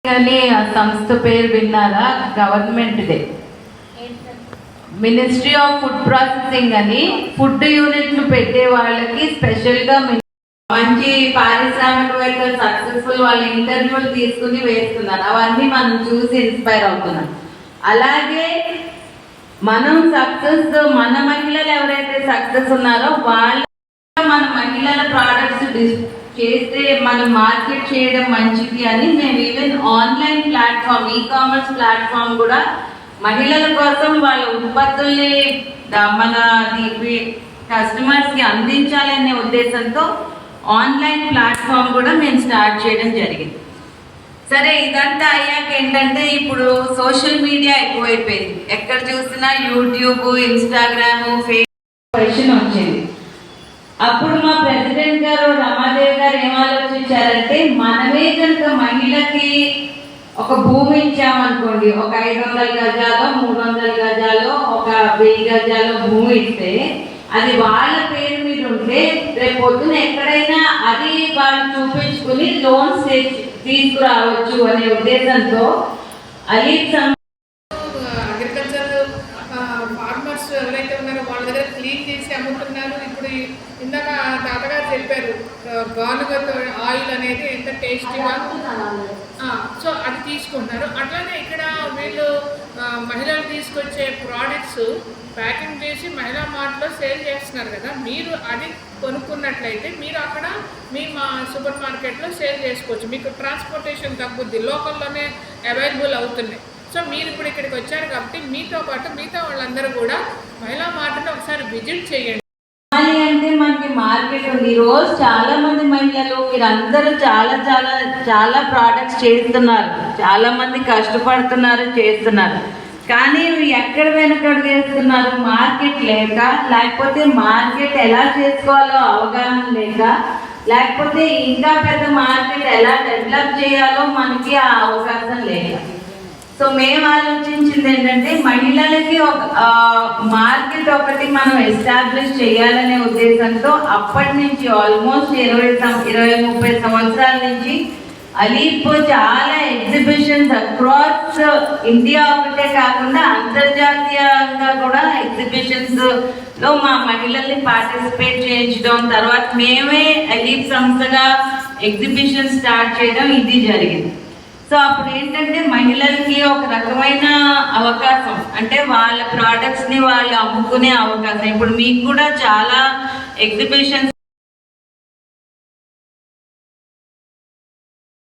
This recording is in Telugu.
కానీ ఆ సంస్థ పేరు విన్నారా? గవర్నమెంట్దే, మినిస్ట్రీ ఆఫ్ ఫుడ్ ప్రాసెసింగ్ అని ఫుడ్ యూనిట్లు పెట్టే వాళ్ళకి స్పెషల్గా మంచి పారిశ్రామికవేత్తలు సక్సెస్ఫుల్ వాళ్ళ ఇంటర్వ్యూలు తీసుకుని వేస్తున్నారు. అవన్నీ మనం చూసి ఇన్స్పైర్ అవుతున్నాం. అలాగే మనం సక్సెస్, మన మహిళలు ఎవరైతే సక్సెస్ ఉన్నారో వాళ్ళు మన మహిళల ప్రోడక్ట్స్ చేస్తే మనం మార్కెట్ చేయడం మంచిది అని మేము even online platform, e-commerce platform కూడా మహిళల కోసం వాళ్ళ ఉత్పత్తుల్ని మన కస్టమర్స్కి అందించాలనే ఉద్దేశంతో ఆన్లైన్ ప్లాట్ఫామ్ కూడా మేము స్టార్ట్ చేయడం జరిగింది. సరే, ఇదంతా అయ్యాక ఏంటంటే ఇప్పుడు సోషల్ మీడియా ఎక్కువైపోయింది. ఎక్కడ చూసినా యూట్యూబ్, ఇన్స్టాగ్రామ్, ఫేస్బుక్ వచ్చింది. అప్పుడు మా ప్రెసిడెంట్ గారు రమాదేవి గారు ఏం ఆలోచించారంటే, మనమే కనుక మహిళకి ఒక భూమి ఇచ్చామనుకోండి, ఒక 500 గజాలో 300 గజాలో ఒక 1000 గజాలో భూమి ఇస్తే అది వాళ్ళ పేరు మీద ఉంటే రేపు పొద్దున ఎక్కడైనా అది వాళ్ళు చూపించుకుని లోన్స్ తీసుకురావచ్చు అనే ఉద్దేశంతో అగ్రికల్చర్ ఫార్మర్స్ ఎవరైతే ఉన్నారో వాళ్ళ దగ్గర క్లీన్ చేసి అమ్ముతున్నారు. ఇప్పుడు ఇందాక తాతగారు చెప్పారు గానుగతో ఆయిల్ అనేది ఎంత టేస్టీగా, సో అది తీసుకుంటున్నారు. అట్లానే ఇక్కడ వీళ్ళు మహిళలు తీసుకొచ్చే ప్రోడక్ట్స్ ప్యాకింగ్ చేసి మహిళా మార్ట్లో సేల్ చేస్తున్నారు కదా. మీరు అది కొనుక్కున్నట్లయితే మీరు అక్కడ మా సూపర్ మార్కెట్లో సేల్ చేసుకోవచ్చు. మీకు ట్రాన్స్పోర్టేషన్ తగ్గుద్ది, లోకల్లోనే అవైలబుల్ అవుతున్నాయి. సో మీరు ఇప్పుడు ఇక్కడికి వచ్చారు కాబట్టి మీతో పాటు మిగతా వాళ్ళందరూ కూడా మహిళా మార్ట్ని ఒకసారి విజిట్ చేయండి. అంటే మనకి మార్కెట్ ఉంది. ఈరోజు చాలా మంది మహిళలు మీరందరూ చాలా చాలా చాలా ప్రోడక్ట్స్ చేస్తున్నారు, చాలా మంది కష్టపడుతున్నారు, చేస్తున్నారు. కానీ ఎక్కడ వెనకడుగు వేస్తున్నారు? మార్కెట్ లేక, లేకపోతే మార్కెట్ ఎలా చేసుకోవాలో అవగాహన లేక, లేకపోతే ఇంకా పెద్ద మార్కెట్ ఎలా డెవలప్ చేయాలో మనకి ఆ అవకాశం లేక. సో మేము ఆలోచించింది ఏంటంటే, మహిళలకి ఒక మార్కెట్ ఒకటి మనం ఎస్టాబ్లిష్ చేయాలనే ఉద్దేశంతో అప్పటి నుంచి ఆల్మోస్ట్ 20-30 సంవత్సరాల నుంచి అలీప్ చాలా ఎగ్జిబిషన్స్ అక్రాస్ ఇండియా ఒకటే కాకుండా అంతర్జాతీయంగా కూడా ఎగ్జిబిషన్స్లో మా మహిళల్ని పార్టిసిపేట్ చేయించడం, తర్వాత మేమే అలీప్ సంస్థగా ఎగ్జిబిషన్ స్టార్ట్ చేయడం ఇది జరిగింది. సో అప్పుడు ఏంటంటే మహిళలకి ఒక రకమైన అవకాశం, అంటే వాళ్ళ ప్రోడక్ట్స్ని వాళ్ళు అమ్ముకునే అవకాశం. ఇప్పుడు మీకు కూడా చాలా ఎగ్జిబిషన్స్